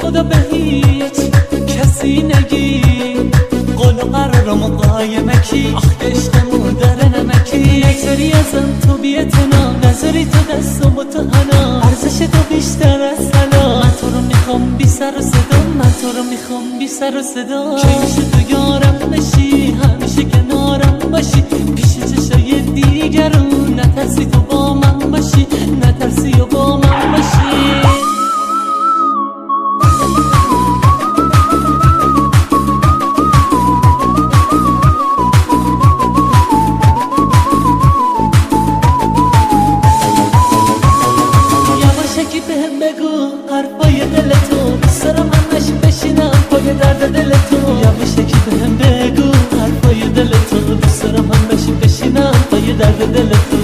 خدا به هیچ کسی نگی، قول و قرارم و قایمه کی، آخ که عشقمون داره نمکی. یک ازم تو بی‌اعتنا، نظری تو دستم و تو حنا، ارزش تو بیشتر از حالا. من تو رو میخوام بی سر و صدا، من تو رو میخوام بی سر و صدا. که میشه تو یارم بشی، همیشه کنارم باشی، پیش چشای دیگرون نترسی تو با من باشی، نترسی و با من باشی. بهم بگو حرفای دل تو، دوست دارم همش بشینم پای درد دل تو. یواشکی بهم بگو حرفای دل تو، دوست دارم همش بشینم پای درد دل تو.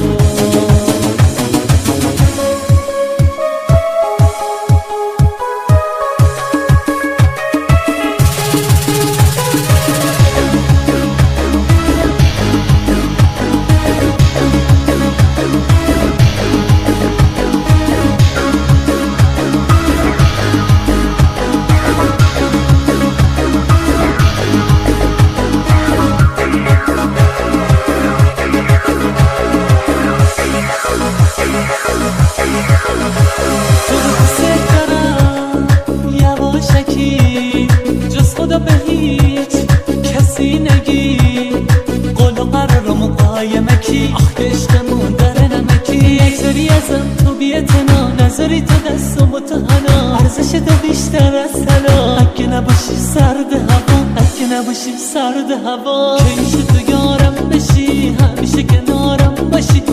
جز خدا به هیچ کسی نگی، قول و قرارم و قایمه کی، آخ که عشقمون داره نمکی. یک ازم تو بی‌اعتنا، نظری تو دستم و تو حنا، ارزش تو بیشتر از حالا. اگه نباشی سرد هوا، اگه نباشی سرد هوا. که میشه تو یارم بشی، همیشه کنارم باشی،